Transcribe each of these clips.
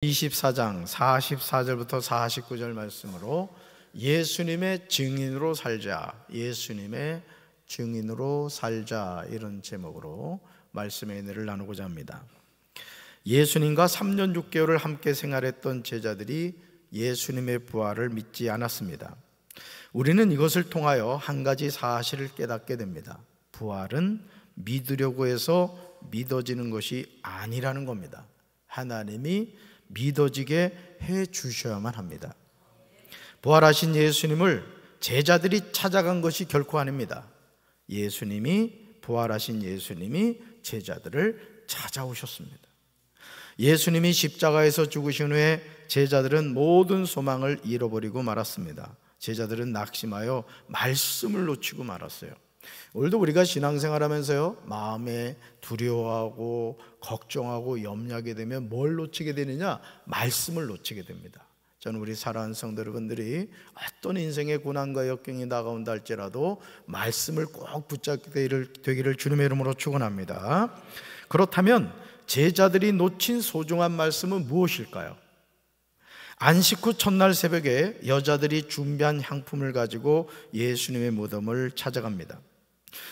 24장 44절부터 49절 말씀으로 예수님의 증인으로 살자, 예수님의 증인으로 살자, 이런 제목으로 말씀의 은혜를 나누고자 합니다. 예수님과 3년 6개월을 함께 생활했던 제자들이 예수님의 부활을 믿지 않았습니다. 우리는 이것을 통하여 한 가지 사실을 깨닫게 됩니다. 부활은 믿으려고 해서 믿어지는 것이 아니라는 겁니다. 하나님이 믿어지게 해 주셔야만 합니다. 부활하신 예수님을 제자들이 찾아간 것이 결코 아닙니다. 부활하신 예수님이 제자들을 찾아오셨습니다. 예수님이 십자가에서 죽으신 후에 제자들은 모든 소망을 잃어버리고 말았습니다. 제자들은 낙심하여 말씀을 놓치고 말았어요. 오늘도 우리가 신앙생활하면서요, 마음에 두려워하고 걱정하고 염려하게 되면 뭘 놓치게 되느냐? 말씀을 놓치게 됩니다. 저는 우리 사랑하는 성도 여러분들이 어떤 인생의 고난과 역경이 다가온다 할지라도 말씀을 꼭 붙잡게 되기를 주님의 이름으로 축원합니다. 그렇다면 제자들이 놓친 소중한 말씀은 무엇일까요? 안식 후 첫날 새벽에 여자들이 준비한 향품을 가지고 예수님의 무덤을 찾아갑니다.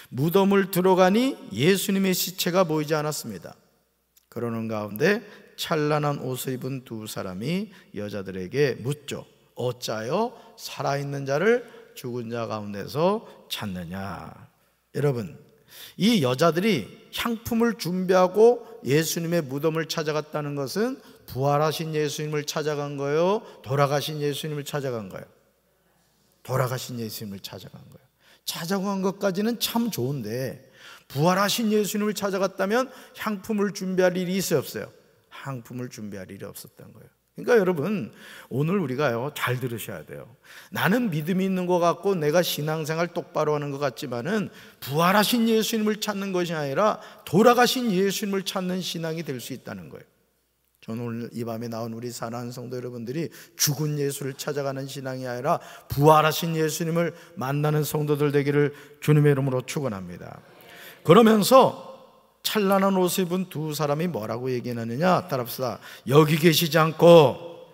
무덤을 들어가니 예수님의 시체가 보이지 않았습니다. 그러는 가운데 찬란한 옷을 입은 두 사람이 여자들에게 묻죠. 어찌하여 살아있는 자를 죽은 자 가운데서 찾느냐? 여러분, 이 여자들이 향품을 준비하고 예수님의 무덤을 찾아갔다는 것은 부활하신 예수님을 찾아간 거예요? 돌아가신 예수님을 찾아간 거예요? 돌아가신 예수님을 찾아간 거예요. 찾아간 것까지는 참 좋은데 부활하신 예수님을 찾아갔다면 향품을 준비할 일이 있어요, 없어요? 향품을 준비할 일이 없었던 거예요. 그러니까 여러분, 오늘 우리가요, 잘 들으셔야 돼요. 나는 믿음이 있는 것 같고 내가 신앙생활 똑바로 하는 것 같지만은 부활하신 예수님을 찾는 것이 아니라 돌아가신 예수님을 찾는 신앙이 될 수 있다는 거예요. 저는 오늘 이 밤에 나온 우리 사랑하는 성도 여러분들이 죽은 예수를 찾아가는 신앙이 아니라 부활하신 예수님을 만나는 성도들 되기를 주님의 이름으로 축원합니다. 그러면서 찬란한 옷을 입은 두 사람이 뭐라고 얘기하느냐? 따라합시다. 여기 계시지 않고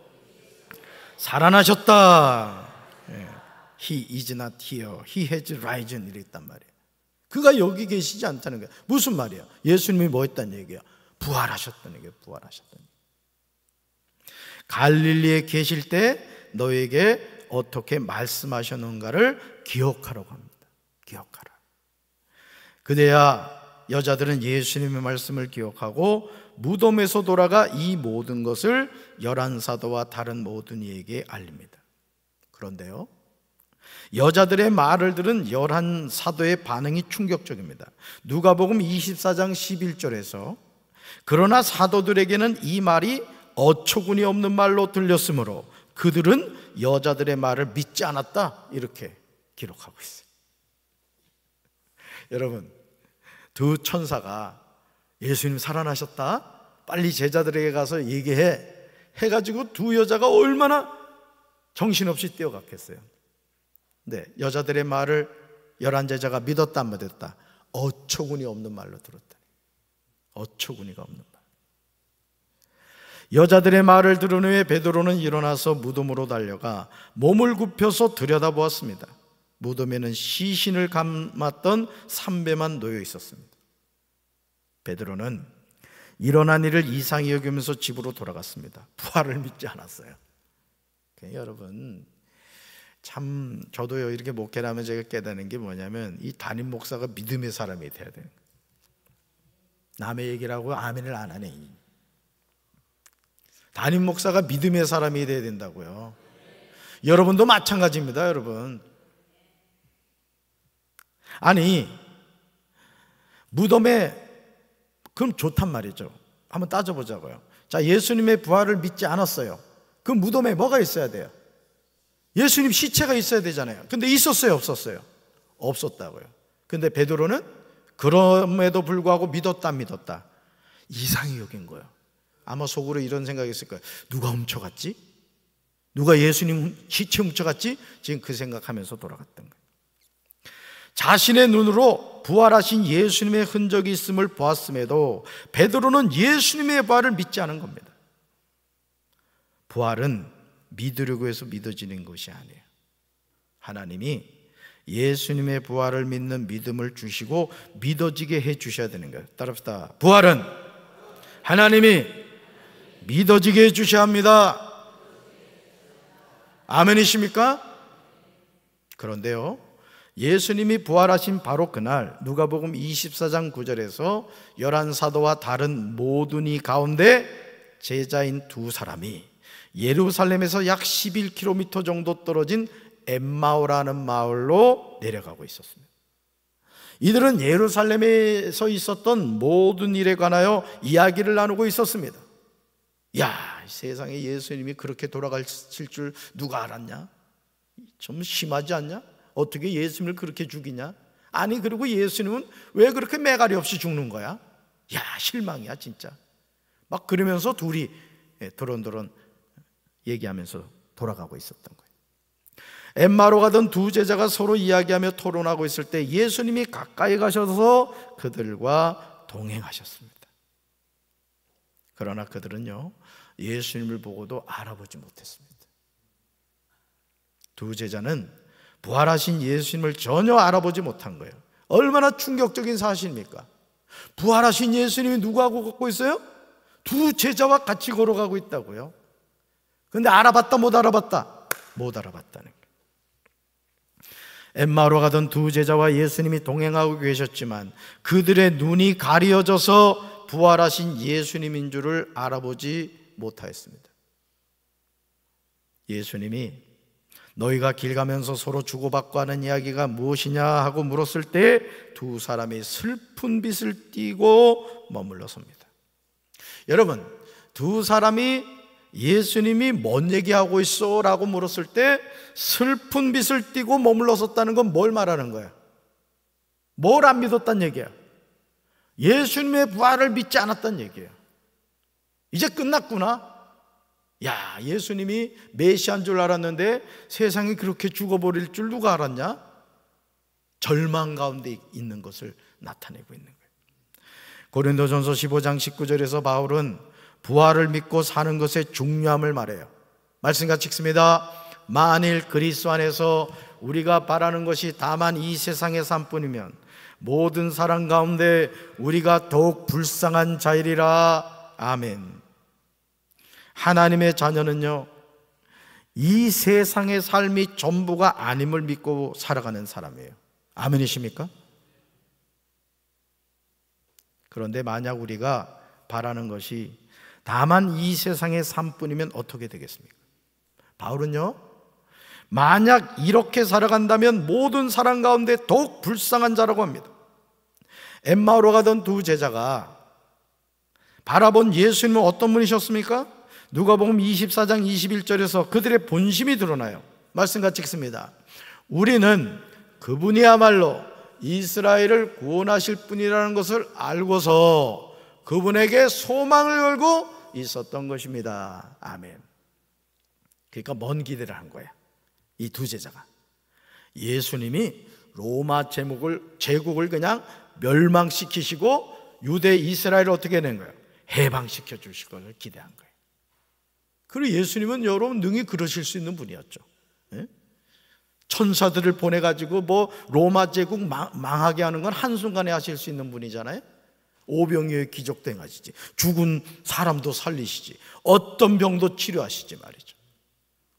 살아나셨다. He is not here. He has risen. 이랬단 말이에요. 그가 여기 계시지 않다는 거예요. 무슨 말이에요? 예수님이 뭐 했다는 얘기예요? 부활하셨다는 얘기예요. 부활하셨다는 얘기예요. 갈릴리에 계실 때 너에게 어떻게 말씀하셨는가를 기억하라고 합니다. 기억하라. 그래야 여자들은 예수님의 말씀을 기억하고 무덤에서 돌아가 이 모든 것을 11사도와 다른 모든 이에게 알립니다. 그런데요, 여자들의 말을 들은 11사도의 반응이 충격적입니다. 누가복음 24장 11절에서 그러나 사도들에게는 이 말이 어처구니 없는 말로 들렸으므로 그들은 여자들의 말을 믿지 않았다, 이렇게 기록하고 있어요. 여러분, 두 천사가 예수님 살아나셨다, 빨리 제자들에게 가서 얘기해 해가지고 두 여자가 얼마나 정신없이 뛰어갔겠어요. 네, 여자들의 말을 11제자가 믿었다 안 믿었다? 어처구니 없는 말로 들었다. 어처구니가 없는 말. 여자들의 말을 들은 후에 베드로는 일어나서 무덤으로 달려가 몸을 굽혀서 들여다보았습니다. 무덤에는 시신을 감았던 삼배만 놓여 있었습니다. 베드로는 일어난 일을 이상히 여기면서 집으로 돌아갔습니다. 부활을 믿지 않았어요. 여러분, 참 저도요, 이렇게 목회를 하면 제가 깨닫는 게 뭐냐면 이 담임 목사가 믿음의 사람이 돼야 돼요. 남의 얘기를 하고 아멘을 안 하네. 담임 목사가 믿음의 사람이 돼야 된다고요. 여러분도 마찬가지입니다. 여러분, 아니 무덤에, 그럼 좋단 말이죠. 한번 따져보자고요. 자, 예수님의 부활을 믿지 않았어요. 그 무덤에 뭐가 있어야 돼요? 예수님 시체가 있어야 되잖아요. 근데 있었어요, 없었어요? 없었다고요. 근데 베드로는 그럼에도 불구하고 믿었다 안 믿었다? 이상히 여긴 거예요. 아마 속으로 이런 생각이 있을 거예요. 누가 훔쳐갔지? 누가 예수님 시체 훔쳐갔지? 지금 그 생각하면서 돌아갔던 거예요. 자신의 눈으로 부활하신 예수님의 흔적이 있음을 보았음에도 베드로는 예수님의 부활을 믿지 않은 겁니다. 부활은 믿으려고 해서 믿어지는 것이 아니에요. 하나님이 예수님의 부활을 믿는 믿음을 주시고 믿어지게 해 주셔야 되는 거예요. 따라합시다. 부활은 하나님이 믿어지게 해 주셔야 합니다. 아멘이십니까? 그런데요, 예수님이 부활하신 바로 그날 누가복음 24장 9절에서 11사도와 다른 모든 이 가운데 제자인 두 사람이 예루살렘에서 약 11km 정도 떨어진 엠마오라는 마을로 내려가고 있었습니다. 이들은 예루살렘에서 있었던 모든 일에 관하여 이야기를 나누고 있었습니다. 야, 세상에 예수님이 그렇게 돌아가실 줄 누가 알았냐? 좀 심하지 않냐? 어떻게 예수님을 그렇게 죽이냐? 아니, 그리고 예수님은 왜 그렇게 매가리 없이 죽는 거야? 야, 실망이야 진짜. 막 그러면서 둘이 도론도론 얘기하면서 돌아가고 있었던 거예요. 엠마로 가던 두 제자가 서로 이야기하며 토론하고 있을 때 예수님이 가까이 가셔서 그들과 동행하셨습니다. 그러나 그들은요, 예수님을 보고도 알아보지 못했습니다. 두 제자는 부활하신 예수님을 전혀 알아보지 못한 거예요. 얼마나 충격적인 사실입니까? 부활하신 예수님이 누구하고 걷고 있어요? 두 제자와 같이 걸어가고 있다고요. 그런데 알아봤다 못 알아봤다? 못 알아봤다는 거예요. 엠마오로 가던 두 제자와 예수님이 동행하고 계셨지만 그들의 눈이 가려져서 부활하신 예수님인 줄을 알아보지 못하였습니다. 예수님이 너희가 길 가면서 서로 주고받고 하는 이야기가 무엇이냐 하고 물었을 때 두 사람이 슬픈 빛을 띠고 머물러 섭니다. 여러분, 두 사람이 예수님이 뭔 얘기하고 있어? 라고 물었을 때 슬픈 빛을 띠고 머물러 섰다는 건 뭘 말하는 거야? 뭘 안 믿었단 얘기야? 예수님의 부활을 믿지 않았단 얘기예요. 이제 끝났구나. 야, 예수님이 메시아인 줄 알았는데 세상이 그렇게 죽어버릴 줄 누가 알았냐? 절망 가운데 있는 것을 나타내고 있는 거예요. 고린도전서 15장 19절에서 바울은 부활을 믿고 사는 것의 중요함을 말해요. 말씀 같이 읽습니다. 만일 그리스도 안에서 우리가 바라는 것이 다만 이 세상의 삶뿐이면 모든 사람 가운데 우리가 더욱 불쌍한 자이리라. 아멘. 하나님의 자녀는요, 이 세상의 삶이 전부가 아님을 믿고 살아가는 사람이에요. 아멘이십니까? 그런데 만약 우리가 바라는 것이 다만 이 세상의 삶뿐이면 어떻게 되겠습니까? 바울은요, 만약 이렇게 살아간다면 모든 사람 가운데 더욱 불쌍한 자라고 합니다. 엠마오로 가던 두 제자가 바라본 예수님은 어떤 분이셨습니까? 누가복음 24장 21절에서 그들의 본심이 드러나요. 말씀 같이 읽습니다. 우리는 그분이야말로 이스라엘을 구원하실 분이라는 것을 알고서 그분에게 소망을 걸고 있었던 것입니다. 아멘. 그러니까 뭔 기대를 한 거야, 이 두 제자가. 예수님이 로마 제국을 그냥 멸망시키시고 유대 이스라엘을 어떻게 해낸 거예요? 해방시켜 주실 것을 기대한 거예요. 그리고 예수님은 여러분 능히 그러실 수 있는 분이었죠. 예? 천사들을 보내가지고 뭐 로마 제국 망하게 하는 건 한순간에 하실 수 있는 분이잖아요. 오병이어의 기적도 행하시지, 죽은 사람도 살리시지, 어떤 병도 치료하시지 말이죠.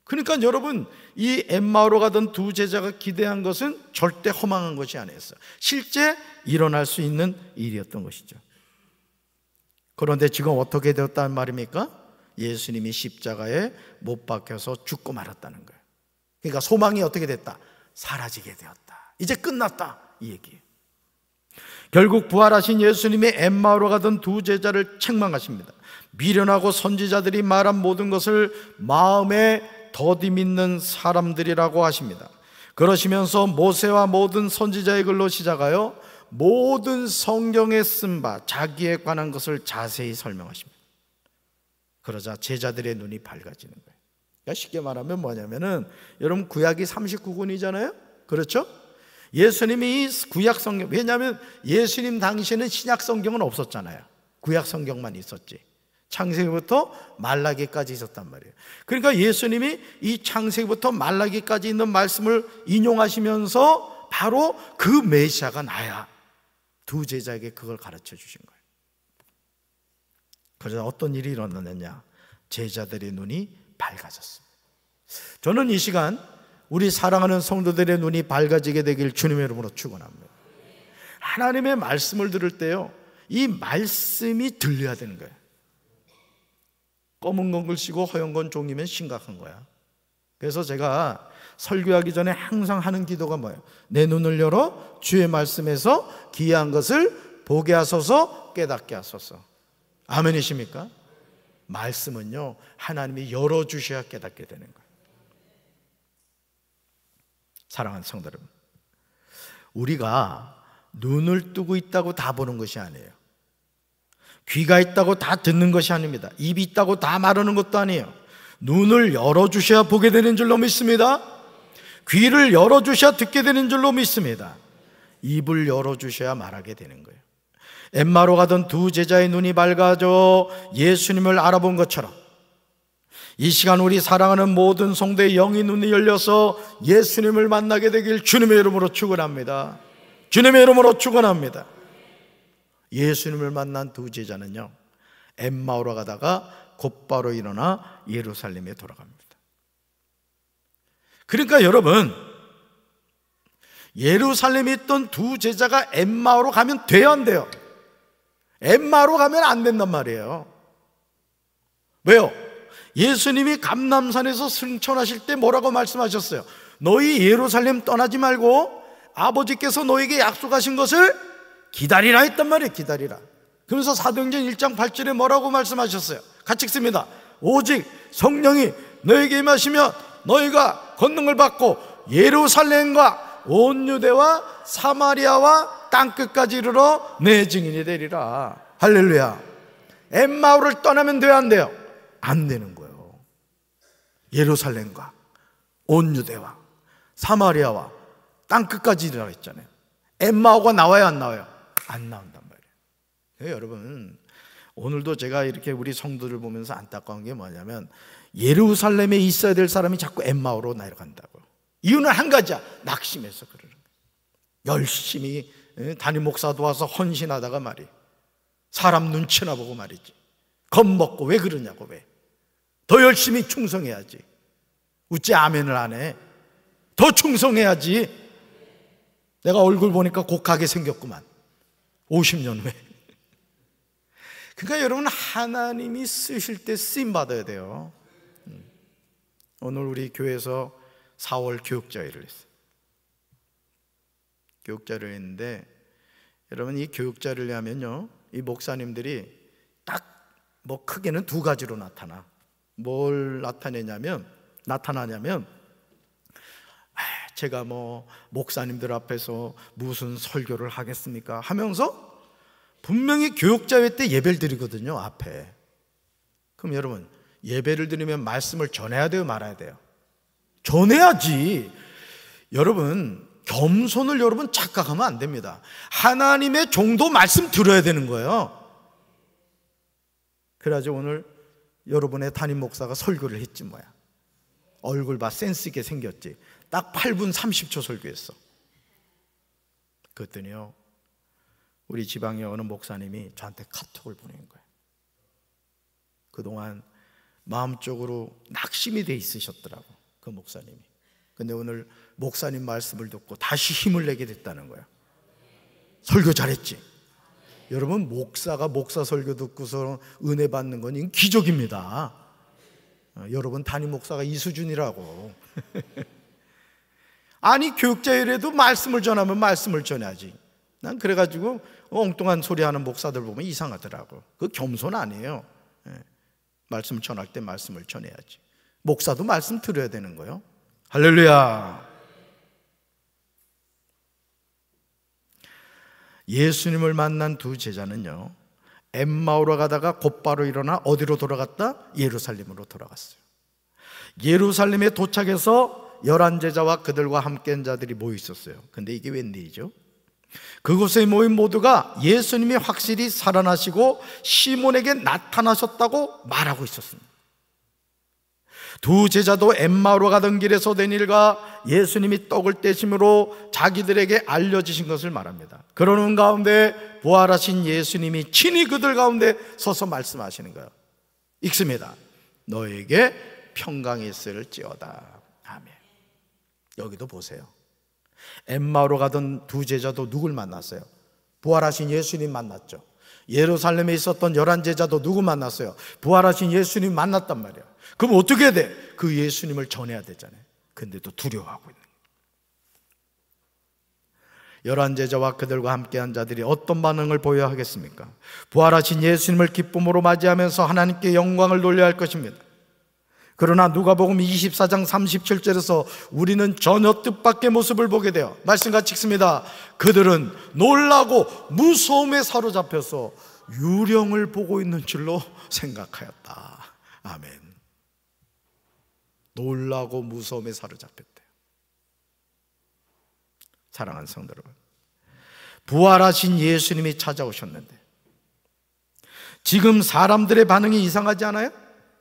그러니까 여러분, 이 엠마오로 가던 두 제자가 기대한 것은 절대 허망한 것이 아니었어요. 실제 일어날 수 있는 일이었던 것이죠. 그런데 지금 어떻게 되었다는 말입니까? 예수님이 십자가에 못 박혀서 죽고 말았다는 거예요. 그러니까 소망이 어떻게 됐다? 사라지게 되었다. 이제 끝났다, 이 얘기예요. 결국 부활하신 예수님이 엠마오로 가던 두 제자를 책망하십니다. 미련하고 선지자들이 말한 모든 것을 마음에 더디 믿는 사람들이라고 하십니다. 그러시면서 모세와 모든 선지자의 글로 시작하여 모든 성경에 쓴 바 자기에 관한 것을 자세히 설명하십니다. 그러자 제자들의 눈이 밝아지는 거예요. 그러니까 쉽게 말하면 뭐냐면은, 여러분 구약이 39권이잖아요. 그렇죠? 예수님이 구약 성경, 왜냐하면 예수님 당시에는 신약 성경은 없었잖아요. 구약 성경만 있었지. 창세기부터 말라기까지 있었단 말이에요. 그러니까 예수님이 이 창세기부터 말라기까지 있는 말씀을 인용하시면서 바로 그 메시아가 나야, 두 제자에게 그걸 가르쳐 주신 거예요. 그래서 어떤 일이 일어났느냐? 제자들의 눈이 밝아졌습니다. 저는 이 시간 우리 사랑하는 성도들의 눈이 밝아지게 되길 주님의 이름으로 축원합니다. 하나님의 말씀을 들을 때요, 이 말씀이 들려야 되는 거예요. 검은 건 글씨고 허연 건 종이면 심각한 거야. 그래서 제가 설교하기 전에 항상 하는 기도가 뭐예요? 내 눈을 열어 주의 말씀에서 기이한 것을 보게 하소서, 깨닫게 하소서. 아멘이십니까? 말씀은요, 하나님이 열어주셔야 깨닫게 되는 거예요. 사랑하는 성도 여러분, 우리가 눈을 뜨고 있다고 다 보는 것이 아니에요. 귀가 있다고 다 듣는 것이 아닙니다. 입이 있다고 다 말하는 것도 아니에요. 눈을 열어주셔야 보게 되는 줄로 믿습니다. 귀를 열어주셔야 듣게 되는 줄로 믿습니다. 입을 열어주셔야 말하게 되는 거예요. 엠마오로 가던 두 제자의 눈이 밝아져 예수님을 알아본 것처럼 이 시간 우리 사랑하는 모든 성도의 영의 눈이 열려서 예수님을 만나게 되길 주님의 이름으로 축원합니다. 주님의 이름으로 축원합니다. 예수님을 만난 두 제자는요, 엠마오로 가다가 곧바로 일어나 예루살렘에 돌아갑니다. 그러니까 여러분, 예루살렘에 있던 두 제자가 엠마오로 가면 돼요, 안 돼요? 엠마오로 가면 안 된단 말이에요. 왜요? 예수님이 감람산에서 승천하실 때 뭐라고 말씀하셨어요? 너희 예루살렘 떠나지 말고 아버지께서 너에게 약속하신 것을 기다리라 했단 말이에요. 기다리라. 그러면서 사도행전 1장 8절에 뭐라고 말씀하셨어요? 같이 읽습니다. 오직 성령이 너에게 임하시면 너희가 권능을 받고 예루살렘과 온 유대와 사마리아와 땅끝까지 이르러 내 증인이 되리라. 할렐루야. 엠마오를 떠나면 돼요, 안 돼요? 안 되는 거예요. 예루살렘과 온 유대와 사마리아와 땅끝까지 이르라 했잖아요. 엠마오가 나와요, 안 나와요? 안 나온단 말이에요. 여러분, 오늘도 제가 이렇게 우리 성도들 보면서 안타까운 게 뭐냐면 예루살렘에 있어야 될 사람이 자꾸 엠마오로 내려간다고요. 이유는 한 가지야. 낙심해서 그러는 거예요. 열심히 담임 목사 도와서 헌신하다가 말이에요, 사람 눈치나 보고 말이지, 겁먹고 왜 그러냐고. 왜? 더 열심히 충성해야지. 어찌 아멘을 안 해? 더 충성해야지. 내가 얼굴 보니까 곡하게 생겼구만. 50년 후에. 그러니까 여러분, 하나님이 쓰실 때 쓰임받아야 돼요. 오늘 우리 교회에서 4월 교육자회를 했어요. 교육자를 했는데, 여러분, 이 교육자를 하면요, 이 목사님들이 딱 뭐 크게는 두 가지로 나타나. 뭘 나타나냐면 제가 뭐 목사님들 앞에서 무슨 설교를 하겠습니까 하면서 분명히 교육자회 때 예배를 드리거든요, 앞에. 그럼 여러분, 예배를 드리면 말씀을 전해야 돼요, 말아야 돼요? 전해야지. 여러분, 겸손을 여러분 착각하면 안 됩니다. 하나님의 종도 말씀 들어야 되는 거예요. 그래가지고 오늘 여러분의 담임 목사가 설교를 했지 뭐야. 얼굴 봐, 센스 있게 생겼지. 딱 8분 30초 설교했어. 그랬더니요, 우리 지방의 어느 목사님이 저한테 카톡을 보낸 거예요. 그동안 마음적으로 낙심이 돼 있으셨더라고, 그 목사님이. 근데 오늘 목사님 말씀을 듣고 다시 힘을 내게 됐다는 거예요. 설교 잘했지? 여러분, 목사가 목사 설교 듣고서 은혜 받는 건 이건 기적입니다. 여러분, 담임 목사가 이 수준이라고. 아니, 교육자회라도 말씀을 전하면 말씀을 전해야지. 난 그래가지고 엉뚱한 소리 하는 목사들 보면 이상하더라고. 그거 겸손 아니에요. 말씀을 전할 때 말씀을 전해야지. 목사도 말씀 들어야 되는 거예요. 할렐루야. 예수님을 만난 두 제자는요, 엠마오로 가다가 곧바로 일어나 어디로 돌아갔다? 예루살렘으로 돌아갔어요. 예루살렘에 도착해서 11제자와 그들과 함께한 자들이 모여 있었어요. 근데 이게 웬일이죠? 그곳에 모인 모두가 예수님이 확실히 살아나시고 시몬에게 나타나셨다고 말하고 있었습니다. 두 제자도 엠마오로 가던 길에서 된 일과 예수님이 떡을 떼심으로 자기들에게 알려주신 것을 말합니다. 그러는 가운데 부활하신 예수님이 친히 그들 가운데 서서 말씀하시는 거예요. 읽습니다. 너에게 평강이 있을지어다. 아멘. 여기도 보세요. 엠마오로 가던 두 제자도 누굴 만났어요? 부활하신 예수님 만났죠. 예루살렘에 있었던 11제자도 누구 만났어요? 부활하신 예수님 만났단 말이에요. 그럼 어떻게 돼? 그 예수님을 전해야 되잖아요. 근데도 두려워하고 있는 거예요. 11제자와 그들과 함께한 자들이 어떤 반응을 보여야 하겠습니까? 부활하신 예수님을 기쁨으로 맞이하면서 하나님께 영광을 돌려야 할 것입니다. 그러나 누가복음 24장 37절에서 우리는 전혀 뜻밖의 모습을 보게 돼요. 말씀같이 읽습니다. 그들은 놀라고 무서움에 사로잡혀서 유령을 보고 있는 줄로 생각하였다. 아멘. 놀라고 무서움에 사로잡혔대요. 사랑하는 성도 여러분, 부활하신 예수님이 찾아오셨는데 지금 사람들의 반응이 이상하지 않아요?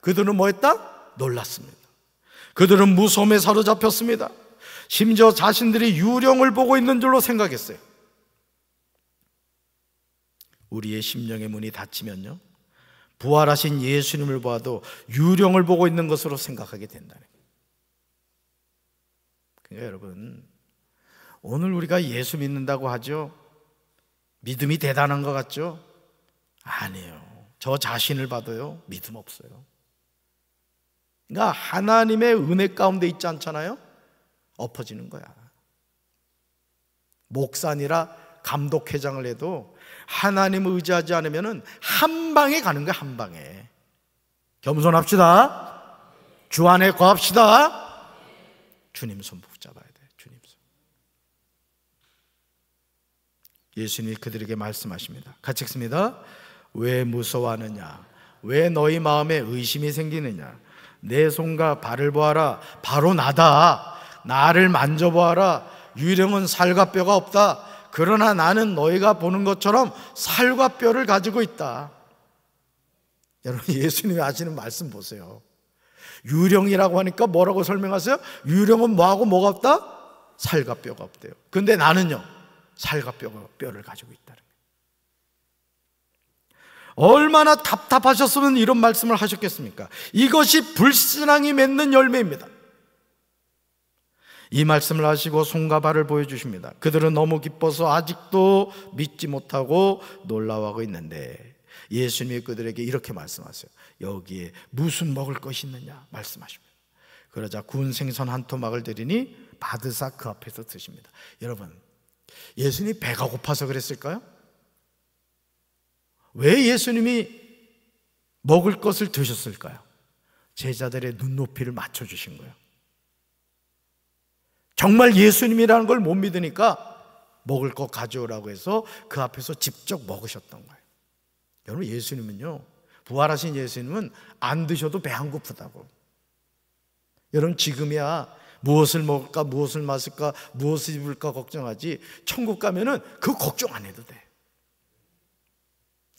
그들은 뭐 했다? 놀랐습니다. 그들은 무서움에 사로잡혔습니다. 심지어 자신들이 유령을 보고 있는 줄로 생각했어요. 우리의 심령의 문이 닫히면요, 부활하신 예수님을 보아도 유령을 보고 있는 것으로 생각하게 된다는 거예요. 그러니까 여러분, 오늘 우리가 예수 믿는다고 하죠. 믿음이 대단한 것 같죠? 아니에요. 저 자신을 봐도요, 믿음 없어요. 그러니까 하나님의 은혜 가운데 있지 않잖아요? 엎어지는 거야. 목사니라 감독회장을 해도 하나님을 의지하지 않으면 한 방에 가는 거야. 한 방에. 겸손합시다. 주 안에 거합시다. 주님 손 붙잡아야 돼. 주님 손. 예수님이 그들에게 말씀하십니다. 같이 읽습니다. 왜 무서워하느냐? 왜 너희 마음에 의심이 생기느냐? 내 손과 발을 보아라. 바로 나다. 나를 만져보아라. 유령은 살과 뼈가 없다. 그러나 나는 너희가 보는 것처럼 살과 뼈를 가지고 있다. 여러분, 예수님이 하시는 말씀 보세요. 유령이라고 하니까 뭐라고 설명하세요? 유령은 뭐하고 뭐가 없다? 살과 뼈가 없대요. 근데 나는요, 살과 뼈를 가지고 있다는 거예요. 얼마나 답답하셨으면 이런 말씀을 하셨겠습니까? 이것이 불신앙이 맺는 열매입니다. 이 말씀을 하시고 손과 발을 보여주십니다. 그들은 너무 기뻐서 아직도 믿지 못하고 놀라워하고 있는데 예수님이 그들에게 이렇게 말씀하세요. 여기에 무슨 먹을 것이 있느냐 말씀하십니다. 그러자 구운 생선 한 토막을 드리니 받으사 그 앞에서 드십니다. 여러분, 예수님이 배가 고파서 그랬을까요? 왜 예수님이 먹을 것을 드셨을까요? 제자들의 눈높이를 맞춰주신 거예요. 정말 예수님이라는 걸 못 믿으니까 먹을 거 가져오라고 해서 그 앞에서 직접 먹으셨던 거예요. 여러분, 예수님은요, 부활하신 예수님은 안 드셔도 배 안 고프다고. 여러분, 지금이야 무엇을 먹을까, 무엇을 마실까, 무엇을 입을까 걱정하지, 천국 가면은 그 걱정 안 해도 돼.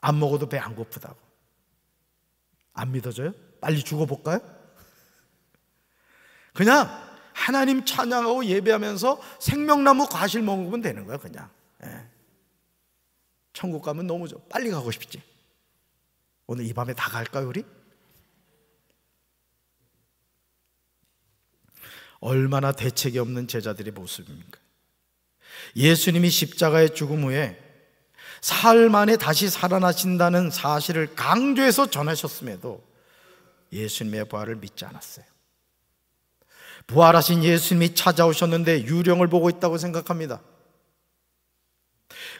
안 먹어도 배 안 고프다고. 안 믿어져요? 빨리 죽어볼까요? 그냥 하나님 찬양하고 예배하면서 생명나무 과실 먹으면 되는 거야. 그냥. 천국 가면 너무 좋아. 빨리 가고 싶지. 오늘 이 밤에 다 갈까요, 우리? 얼마나 대책이 없는 제자들의 모습입니까? 예수님이 십자가의 죽음 후에 사흘 만에 다시 살아나신다는 사실을 강조해서 전하셨음에도 예수님의 부활을 믿지 않았어요. 부활하신 예수님이 찾아오셨는데 유령을 보고 있다고 생각합니다.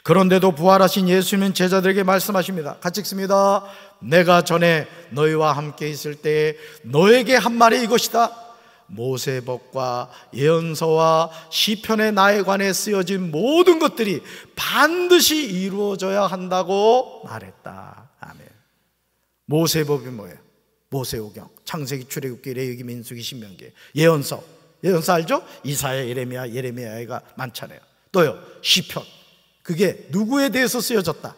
그런데도 부활하신 예수님은 제자들에게 말씀하십니다. 같이 읽습니다. 내가 전에 너희와 함께 있을 때에 너에게 한 말이 이것이다. 모세법과 예언서와 시편의 나에 관해 쓰여진 모든 것들이 반드시 이루어져야 한다고 말했다. 아멘. 모세법이 뭐예요? 모세오경, 창세기, 출애굽기, 레위기, 민수기, 신명기. 예언서 알죠? 이사야, 예레미야가 많잖아요. 또요, 시편, 그게 누구에 대해서 쓰여졌다?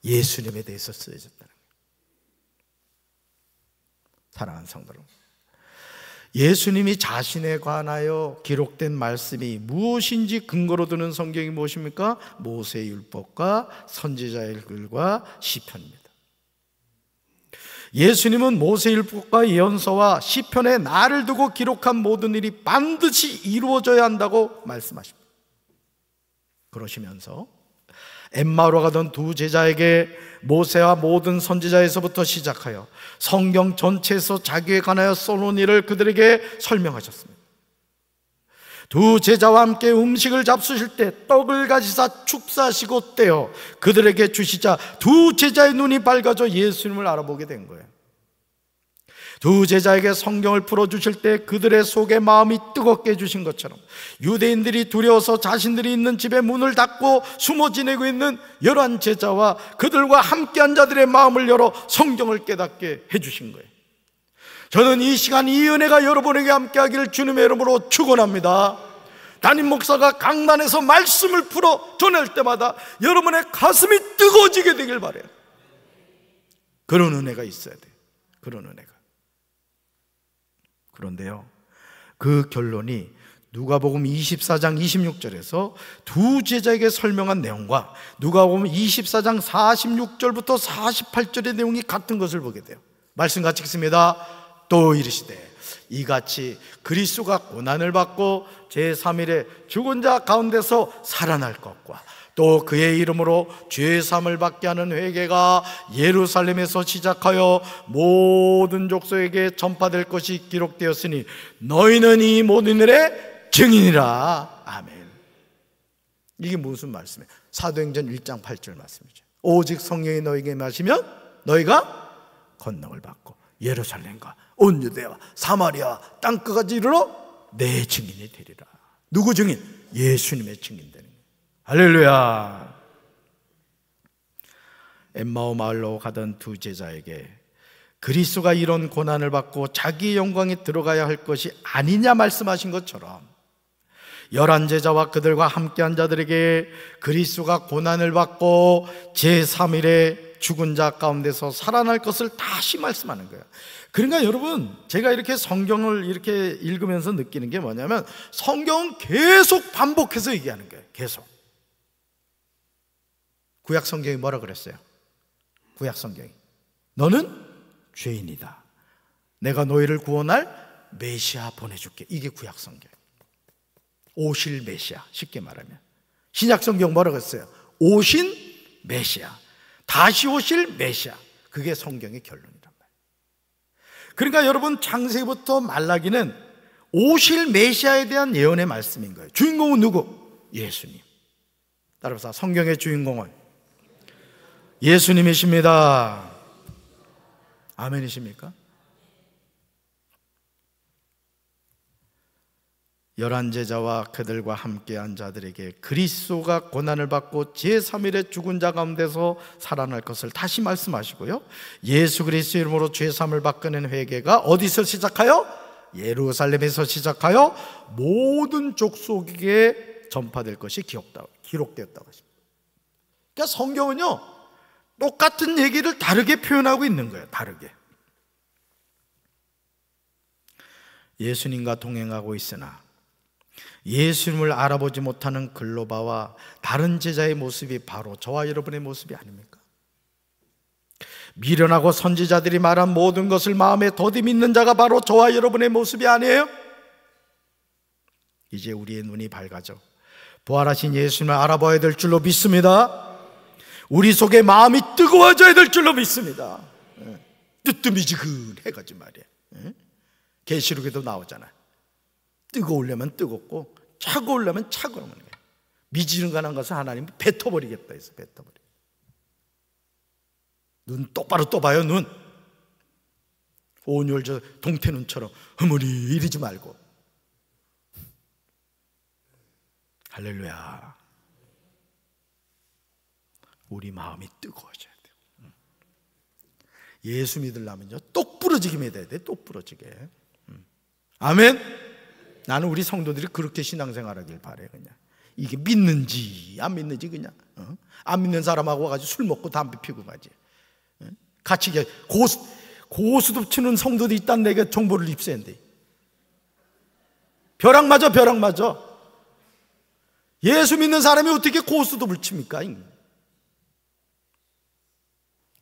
예수님에 대해서 쓰여졌다는 거예요. 사랑하는 성도 여러분, 예수님이 자신에 관하여 기록된 말씀이 무엇인지 근거로 두는 성경이 무엇입니까? 모세의 율법과 선지자의 글과 시편입니다. 예수님은 모세의 율법과 예언서와 시편에 나를 두고 기록한 모든 일이 반드시 이루어져야 한다고 말씀하십니다. 그러시면서 엠마오로 가던 두 제자에게 모세와 모든 선지자에서부터 시작하여 성경 전체에서 자기에 관하여 써놓은 일을 그들에게 설명하셨습니다. 두 제자와 함께 음식을 잡수실 때 떡을 가지사 축사하시고 떼어 그들에게 주시자 두 제자의 눈이 밝아져 예수님을 알아보게 된 거예요. 두 제자에게 성경을 풀어주실 때 그들의 속에 마음이 뜨겁게 해주신 것처럼 유대인들이 두려워서 자신들이 있는 집에 문을 닫고 숨어 지내고 있는 11 제자와 그들과 함께한 자들의 마음을 열어 성경을 깨닫게 해주신 거예요. 저는 이 시간 이 은혜가 여러분에게 함께하기를 주님의 이름으로 축원합니다. 담임 목사가 강단에서 말씀을 풀어 전할 때마다 여러분의 가슴이 뜨거워지게 되길 바라요. 그런 은혜가 있어야 돼요. 그런 은혜가. 그런데요, 그 결론이 누가복음 24장 26절에서 두 제자에게 설명한 내용과 누가복음 24장 46절부터 48절의 내용이 같은 것을 보게 돼요. 말씀 같이 읽습니다. 또 이르시되 이같이 그리스도가 고난을 받고 제3일에 죽은 자 가운데서 살아날 것과 또 그의 이름으로 죄사함을 받게 하는 회개가 예루살렘에서 시작하여 모든 족속에게 전파될 것이 기록되었으니 너희는 이 모든 일의 증인이라. 아멘. 이게 무슨 말씀이에요? 사도행전 1장 8절 말씀이죠. 오직 성령이 너희에게 마시면 너희가 권능을 받고 예루살렘과 온 유대와 사마리아 땅끝까지 이르러 내 증인이 되리라. 누구 증인? 예수님의 증인 되는 거예요. 할렐루야. 엠마오 마을로 가던 두 제자에게 그리스도가 이런 고난을 받고 자기의 영광에 들어가야 할 것이 아니냐 말씀하신 것처럼 11 제자와 그들과 함께한 자들에게 그리스도가 고난을 받고 제3일에 죽은 자 가운데서 살아날 것을 다시 말씀하는 거예요. 그러니까 여러분, 제가 이렇게 성경을 이렇게 읽으면서 느끼는 게 뭐냐면 성경은 계속 반복해서 얘기하는 거예요. 계속. 구약 성경이 뭐라 그랬어요? 구약 성경이 너는 죄인이다. 내가 너희를 구원할 메시아 보내줄게. 이게 구약 성경. 오실 메시아, 쉽게 말하면. 신약 성경 뭐라고 했어요? 오신 메시아, 다시 오실 메시아. 그게 성경의 결론이란 말이에요. 그러니까 여러분, 창세기부터 말라기는 오실 메시아에 대한 예언의 말씀인 거예요. 주인공은 누구? 예수님. 따라서 성경의 주인공은 예수님이십니다. 아멘이십니까? 11 제자와 그들과 함께한 자들에게 그리스도가 고난을 받고 제3일에 죽은 자 가운데서 살아날 것을 다시 말씀하시고요, 예수 그리스도 이름으로 죄사함을 받는 회개가 어디서 시작하여? 예루살렘에서 시작하여 모든 족속에게 전파될 것이 기록되었다고 하십니다. 그러니까 성경은요, 똑같은 얘기를 다르게 표현하고 있는 거예요. 다르게. 예수님과 동행하고 있으나 예수님을 알아보지 못하는 글로바와 다른 제자의 모습이 바로 저와 여러분의 모습이 아닙니까? 미련하고 선지자들이 말한 모든 것을 마음에 더디 믿는 자가 바로 저와 여러분의 모습이 아니에요? 이제 우리의 눈이 밝아져 부활하신 예수님을 알아봐야 될 줄로 믿습니다. 우리 속에 마음이 뜨거워져야 될 줄로 믿습니다. 뜨뜨미지근해가지고 말이에요. 계시록에도 나오잖아요. 뜨거우려면 뜨겁고 차가우려면 차가우면 거예요. 미지근한 것을 하나님이 뱉어버리겠다 해서 뱉어버려요. 눈 똑바로 떠봐요. 눈 온열 저 동태눈처럼 흐물이 이러지 말고. 할렐루야. 우리 마음이 뜨거워져야 돼요. 예수 믿으려면요 똑 부러지게 믿어야 돼. 똑 부러지게. 아멘. 나는 우리 성도들이 그렇게 신앙생활하길 바래. 그냥 이게 믿는지 안 믿는지 그냥 안 믿는 사람하고 와가지고 술 먹고 담배 피고 가지. 같이 고수도 치는 성도도 있다는 내가 정보를 입수했는데 벼락 맞아. 예수 믿는 사람이 어떻게 고수도 칩니까?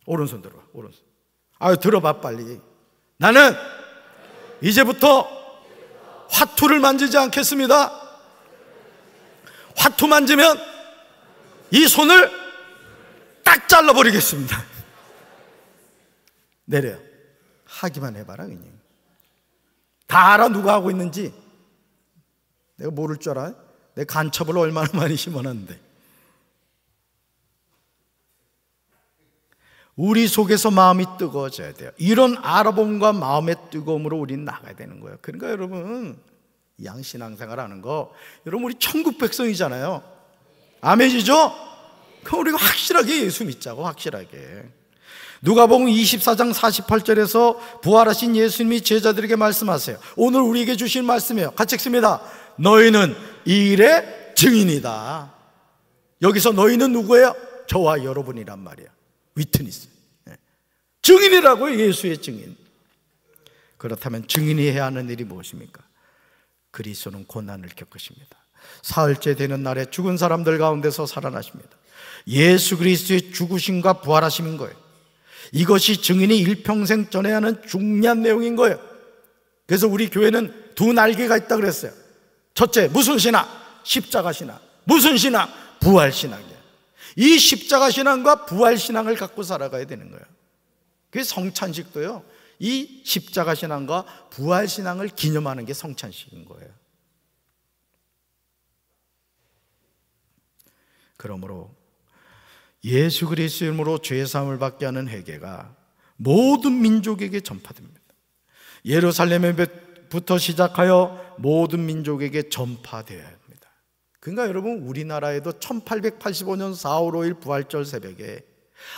오른손 들어봐. 오른손. 아유 들어봐 빨리. 나는 이제부터 화투를 만지지 않겠습니다. 화투 만지면 이 손을 딱 잘라버리겠습니다. 내려요. 하기만 해봐라 그냥. 다 알아 누가 하고 있는지. 내가 모를 줄 알아? 내 간첩을 얼마나 많이 심어놨는데. 우리 속에서 마음이 뜨거워져야 돼요. 이런 알아봄과 마음의 뜨거움으로 우리는 나가야 되는 거예요. 그러니까 여러분 양신앙생활 하는 거, 여러분 우리 천국 백성이잖아요. 아멘이죠? 그럼 우리가 확실하게 예수 믿자고. 확실하게. 누가복음 24장 48절에서 부활하신 예수님이 제자들에게 말씀하세요. 오늘 우리에게 주신 말씀이에요. 같이 읽습니다. 너희는 이 일의 증인이다. 여기서 너희는 누구예요? 저와 여러분이란 말이에요. 위트니스. 증인이라고요. 예수의 증인. 그렇다면 증인이 해야 하는 일이 무엇입니까? 그리스도는 고난을 겪으십니다. 사흘째 되는 날에 죽은 사람들 가운데서 살아나십니다. 예수 그리스도의 죽으심과 부활하심인 거예요. 이것이 증인이 일평생 전해야 하는 중요한 내용인 거예요. 그래서 우리 교회는 두 날개가 있다 그랬어요. 첫째, 무슨 신앙? 십자가 신앙. 무슨 신앙? 부활 신앙이에요. 이 십자가 신앙과 부활 신앙을 갖고 살아가야 되는 거예요. 그게 성찬식도요, 이 십자가 신앙과 부활 신앙을 기념하는 게 성찬식인 거예요. 그러므로 예수 그리스도의 이름으로 죄 사함을 받게 하는 회개가 모든 민족에게 전파됩니다. 예루살렘부터 시작하여 모든 민족에게 전파되어야 합니다. 그러니까 여러분 우리나라에도 1885년 4월 5일 부활절 새벽에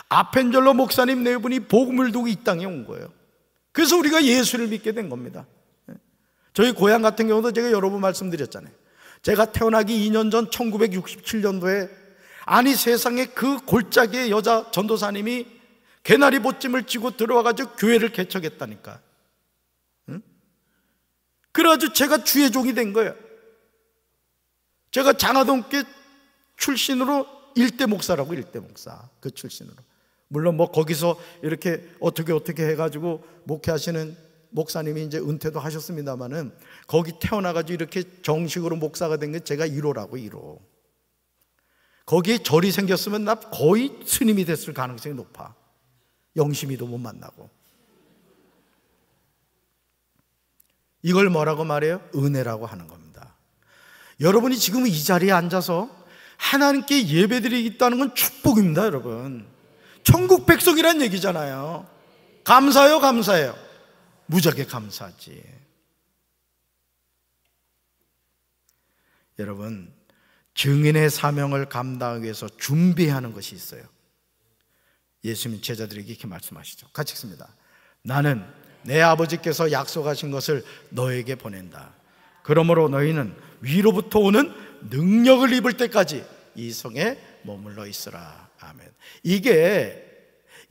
아펜젤로 목사님 네 분이 복음을 두고 이 땅에 온 거예요. 그래서 우리가 예수를 믿게 된 겁니다. 저희 고향 같은 경우도 제가 여러 번 말씀드렸잖아요. 제가 태어나기 2년 전 1967년도에 아니 세상에 그 골짜기의 여자 전도사님이 개나리 보찜을 쥐고 들어와가지고 교회를 개척했다니까. 응? 그래가지고 제가 주의 종이 된 거예요. 제가 장하동교 출신으로 일대 목사라고, 일대 목사 그 출신으로. 물론 뭐 거기서 이렇게 어떻게 해가지고 목회하시는 목사님이 이제 은퇴도 하셨습니다만은 거기 태어나가지고 이렇게 정식으로 목사가 된 게 제가 1호라고 1호. 거기에 절이 생겼으면 나 거의 스님이 됐을 가능성이 높아. 영심이도 못 만나고. 이걸 뭐라고 말해요? 은혜라고 하는 겁니다. 여러분이 지금 이 자리에 앉아서 하나님께 예배드리겠다는 건 축복입니다. 여러분 천국 백성이란 얘기잖아요. 감사해요, 감사해요. 무지하게 감사하지. 여러분 증인의 사명을 감당하기 위해서 준비해야 하는 것이 있어요. 예수님 제자들에게 이렇게 말씀하시죠. 같이 읽습니다. 나는 내 아버지께서 약속하신 것을 너에게 보낸다. 그러므로 너희는 위로부터 오는 능력을 입을 때까지 이 성에 머물러 있으라. 아멘. 이게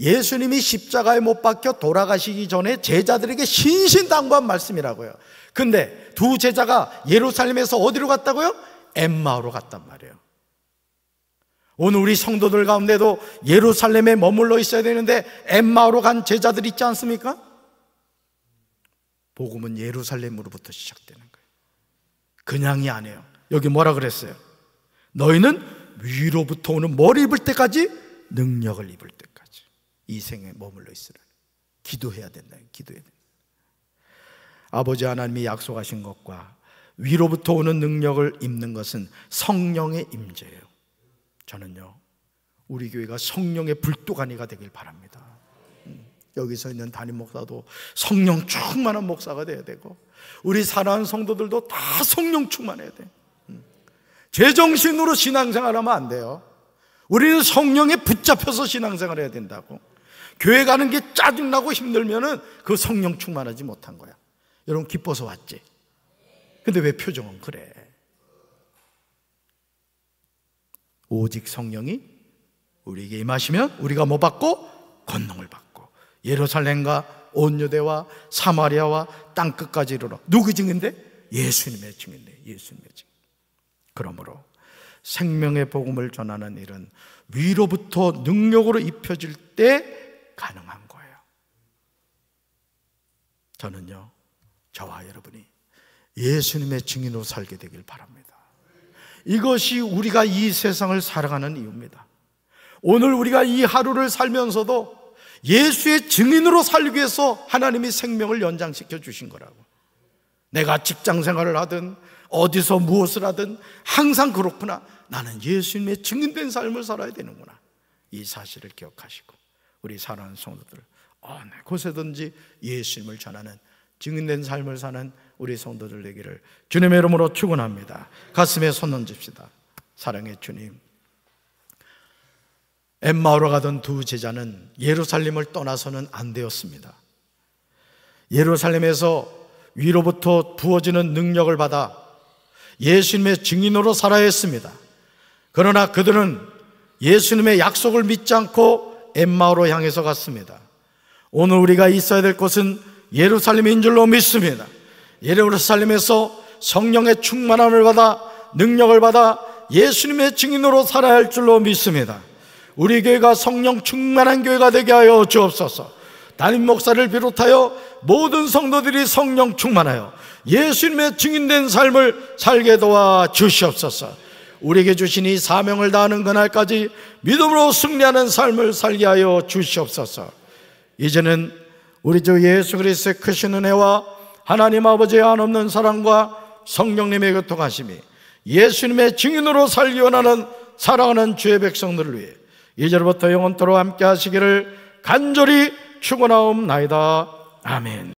예수님이 십자가에 못 박혀 돌아가시기 전에 제자들에게 신신당부한 말씀이라고요. 근데 두 제자가 예루살렘에서 어디로 갔다고요? 엠마오로 갔단 말이에요. 오늘 우리 성도들 가운데도 예루살렘에 머물러 있어야 되는데 엠마오로 간 제자들 있지 않습니까? 복음은 예루살렘으로부터 시작되는 거예요. 그냥이 아니에요. 여기 뭐라 그랬어요? 너희는 위로부터 오는 뭘 입을 때까지? 능력을 입을 때까지 이 생에 머물러 있으라. 기도해야 된다. 기도해야 된다. 아버지 하나님이 약속하신 것과 위로부터 오는 능력을 입는 것은 성령의 임재예요. 저는요 우리 교회가 성령의 불도가니가 되길 바랍니다. 여기서 있는 담임 목사도 성령 충만한 목사가 돼야 되고 우리 사랑하는 성도들도 다 성령 충만해야 돼. 제정신으로 신앙생활하면 안 돼요. 우리는 성령에 붙잡혀서 신앙생활해야 된다고. 교회 가는 게 짜증나고 힘들면은 그 성령 충만하지 못한 거야. 여러분 기뻐서 왔지? 근데 왜 표정은 그래? 오직 성령이 우리에게 임하시면 우리가 뭐 받고? 권능을 받고 예루살렘과 온 유대와 사마리아와 땅끝까지 이르러 누구 증인데? 예수님의 증인데, 예수님의 증인. 그러므로 생명의 복음을 전하는 일은 위로부터 능력으로 입혀질 때 가능한 거예요. 저는요, 저와 여러분이 예수님의 증인으로 살게 되길 바랍니다. 이것이 우리가 이 세상을 살아가는 이유입니다. 오늘 우리가 이 하루를 살면서도 예수의 증인으로 살기 위해서 하나님이 생명을 연장시켜 주신 거라고. 내가 직장 생활을 하든 어디서 무엇을 하든 항상 그렇구나. 나는 예수님의 증인된 삶을 살아야 되는구나. 이 사실을 기억하시고 우리 사랑하는 성도들 어느 곳에든지 예수님을 전하는 증인된 삶을 사는 우리 성도들 되기를 주님의 이름으로 축원합니다. 가슴에 손 얹읍시다. 사랑의 주님, 엠마오로 가던 두 제자는 예루살렘을 떠나서는 안 되었습니다. 예루살렘에서 위로부터 부어지는 능력을 받아 예수님의 증인으로 살아야 했습니다. 그러나 그들은 예수님의 약속을 믿지 않고 엠마오로 향해서 갔습니다. 오늘 우리가 있어야 될 곳은 예루살렘인 줄로 믿습니다. 예루살렘에서 성령의 충만함을 받아 능력을 받아 예수님의 증인으로 살아야 할 줄로 믿습니다. 우리 교회가 성령 충만한 교회가 되게 하여 주옵소서. 담임 목사를 비롯하여 모든 성도들이 성령 충만하여 예수님의 증인된 삶을 살게 도와 주시옵소서. 우리에게 주신 이 사명을 다하는 그날까지 믿음으로 승리하는 삶을 살게 하여 주시옵소서. 이제는 우리 주 예수 그리스도의 크신 은혜와 하나님 아버지의 한없는 사랑과 성령님의 교통하심이 예수님의 증인으로 살기 원하는 사랑하는 주의 백성들을 위해 이제부터 영원토록 함께 하시기를 간절히 축원하옵나이다. 아멘.